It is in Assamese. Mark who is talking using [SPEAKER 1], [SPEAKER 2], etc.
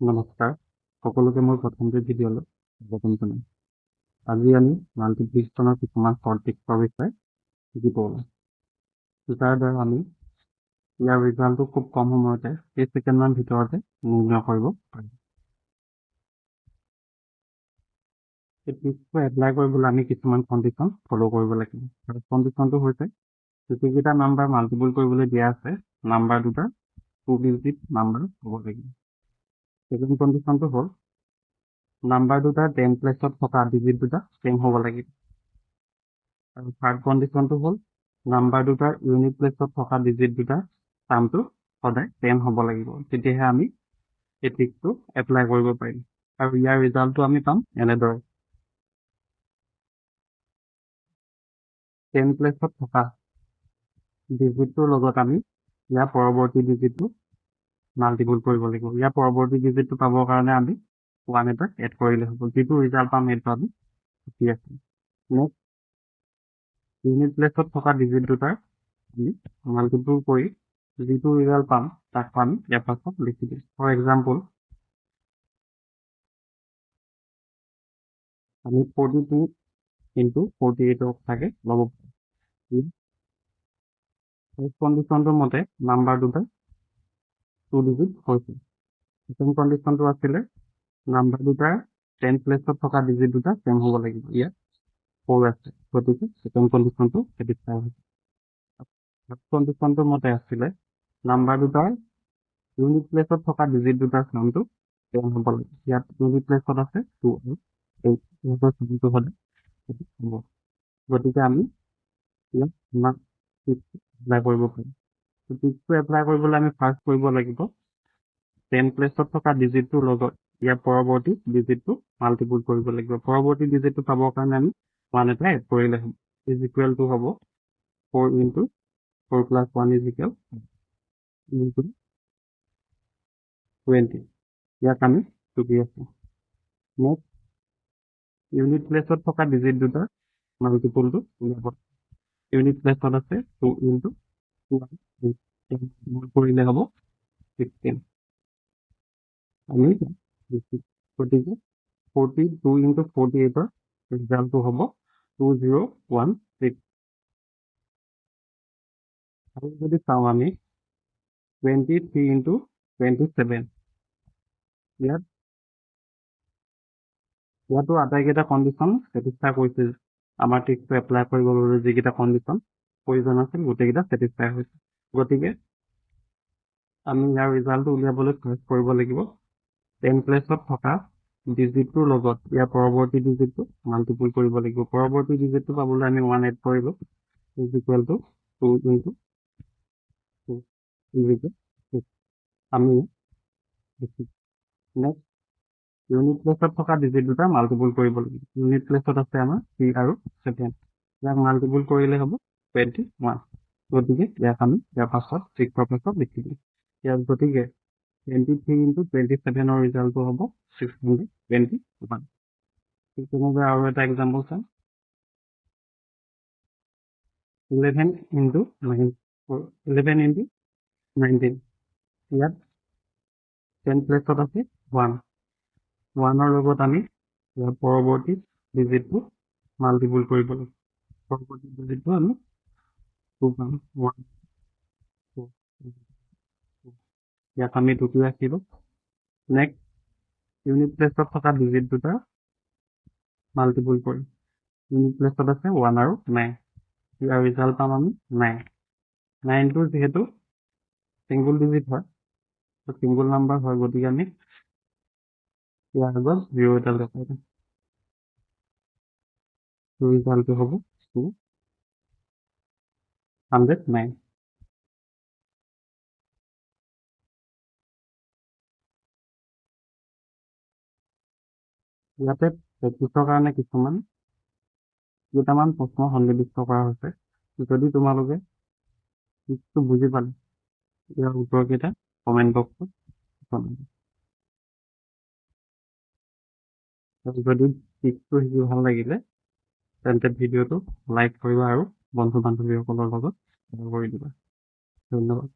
[SPEAKER 1] নমস্কাৰ সকলোকে মোৰ প্ৰথমটো ভিডিঅ'লৈ স্বাগতম জনাই আজি আমি মাল্টিপ্লিকেশ্যনৰ কিছুমান সঠিকৰ বিষয়ে শিকিব ওলাইছোঁ যাৰ দ্বাৰা আমি ইয়াৰ ৰিজাল্টটো খুব কম সময়তে 30 ছেকেণ্ডমান ভিতৰতে নিৰ্ণয় কৰিব পাৰিম। এই ট্ৰিকটো এপ্লাই কৰিবলৈ আমি কিছুমান কণ্ডিশ্যন ফ'ল' কৰিব লাগিব। ফাৰ্ষ্ট কণ্ডিশ্যনটো হৈছে যিকেইটা নাম্বাৰ মাল্টিপুল কৰিবলৈ দিয়া আছে নাম্বাৰ দুটাৰ 2 ডিজিট নাম্বাৰ হ'ব লাগিব। ছেকেণ্ড কণ্ডিশ্যনটো হ'ল নাম্বাৰ দুটাৰ 10 প্লেচত থকা ডিজিট দুটা চেম হ'ব লাগিব। আৰু থাৰ্ড কণ্ডিশ্যনটো হ'ল নাম্বাৰ দুটাৰ ইউনিট প্লেচত থকা ডিজিট দুটাৰ টাৰ্মটো সদায় চেম হ'ব লাগিব, তেতিয়াহে আমি এই ট্ৰিকটো এপ্লাই কৰিব পাৰিম। আৰু ইয়াৰ ৰিজাল্টটো আমি পাম এনেদৰে 10 প্লেচত থকা ডিজিটটোৰ লগত আমি ইয়াৰ পৰৱৰ্তী ডিজিটটো মাল্টিপুল কৰিব লাগিব। ইয়াৰ পৰৱৰ্তী ডিজিটটো পাবৰ কাৰণে আমি 1 এটা এড কৰিলে হ'ব, যিটো ৰিজাল্ট পাম সেইটো আমি শিকি আছোঁ। নেক্সট ইউনিট প্লেচত থকা ডিজিট দুটাৰ আমি মাল্টিপুল কৰি যিটো ৰিজাল্ট পাম তাক আমি ইয়াৰ পাছত লিখি দিম। ফৰ এক্সাম্পল আমি 42 ইনটু 48 থাকে ল'ব পাৰোঁ। ফাৰ্ষ্ট কণ্ডিশ্যনটোৰ মতে নাম্বাৰ দুটা 2 ডিজিট হৈছে। ছেকেণ্ড কণ্ডিশ্যনটো আছিলে নাম্বাৰ দুটাৰ 10 প্লেচত থকা ডিজিট দুটা চেম হ'ব লাগিব। ইয়াত 4 আছে, গতিকে ছেকেণ্ড কণ্ডিশ্যনটো ছেটিছফাই হৈছে। ফাৰ্ষ্ট কণ্ডিশ্যনটোৰ মতে আছিলে নাম্বাৰ দুটাৰ ইউনিট প্লেচত থকা ডিজিট দুটাৰ চামটো চেম হ'ব লাগিব। ইয়াত ইউনিট প্লেচত আছে 2 আৰু 8, ইহঁতৰ চামটো হ'লে সেইটো হ'ব। গতিকে আমি ইয়াত ইমান এপ্লাই কৰিব পাৰিম। ট্ৰিকটো এপ্লাই কৰিবলৈ আমি ফাৰ্ষ্ট কৰিব লাগিব 10 প্লেচত থকা ডিজিটটোৰ লগত ইয়াৰ পৰৱৰ্তী ডিজিটটো মাল্টিপুল কৰিব লাগিব। পৰৱৰ্তী ডিজিটটো পাবৰ কাৰণে আমি 1 এটা এড কৰিলে হ'ব, ইজ ইকুৱেল টু হ'ব 4 into 4 plus 1 is equal into 20। ইয়াক আমি চুকি আছোঁ। নেক্সট ইউনিট প্লেচত থকা ডিজিট দুটাৰ মাল্টিপুলটো উলিয়াব। ইউনিট প্লেচত আছে 2 ইনটু 2 কৰিলে হ'ব 16। আমি গতিকে 42 ইনটু 48ৰ ৰিজাল্টটো হ'ব 2016। আৰু যদি চাওঁ আমি 23 ইনটু 27, ইয়াতো আটাইকেইটা কণ্ডিশ্যন ছেটিছফাই কৰিছে। আমাৰ ট্ৰিকটো এপ্লাই কৰিবলৈ যিকেইটা কণ্ডিশ্যন প্ৰয়োজন আছিল গোটেইকেইটা ছেটিছফাই হৈছে। গতিকে আমি ইয়াৰ ৰিজাল্টটো উলিয়াবলৈ ফাৰ্ষ্ট কৰিব লাগিব 10 প্লেচত থকা ডিজিটটোৰ লগত ইয়াৰ পৰৱৰ্তী ডিজিটটো মাল্টিপুল কৰিব লাগিব। পৰৱৰ্তী ডিজিটটো পাবলৈ আমি 1 এড কৰিলোঁ, is equal to 2 into 2 is equal 6। আমি নেক্সট ইউনিট প্লেচত থকা ডিজিট দুটা মাল্টিপুল কৰিব লাগিব। ইউনিট প্লেচত আছে আমাৰ 3 আৰু 7, ইয়াক মাল্টিপুল কৰিলে হ'ব 21। গতিকে ইয়াক আমি ইয়াৰ পাছত 6ৰ পাছত লিখি দিম। ইয়াত গতিকে 23 ইনটু 27ৰ ৰিজাল্টটো হ'ব 621। ঠিক তেনেদৰে আৰু এটা এক্সাম্পল চাম। 11 ইনটু 19, ইয়াত 10 প্লেচত আছে 1। 1ৰ লগত আমি ইয়াৰ পৰৱৰ্তী ডিজিটটো মাল্টিপুল কৰিব লাগিব। পৰৱৰ্তী ডিজিটটো আমি 2 পাম, 1 2। ইয়াক আমি 2 ৰাখিলোঁ। নেক্সট ইউনিট প্লেচত থকা ডিজিট দুটা মাল্টিপুল কৰিম। ইউনিট প্লেচত আছে 1 আৰু 9, ইয়াৰ ৰিজাল্ট পাম আমি 9। 9টো যিহেতু ছিংগুল ডিজিট হয়, ছিংগুল নাম্বাৰ হয়, গতিকে আমি ইয়াৰ আগত 0 এটা দেখাই দিম। ৰিজাল্টটো হ'ব 209। ইয়াতে প্ৰেক্টিছৰ কাৰণে কেইটামান প্ৰশ্ন সন্নিৱিষ্ট কৰা হৈছে। যদি তোমালোকে ট্ৰিকটো বুজি পালে ইয়াৰ উত্তৰকেইটা কমেণ্ট বক্সত জনাবা। যদি ট্ৰিকটো শিকি ভাল লাগিলে তেন্তে ভিডিঅ'টো লাইক কৰিবা আৰু বন্ধু বান্ধৱীসকলৰ লগত শ্বেয়াৰ কৰি দিবা। ধন্যবাদ।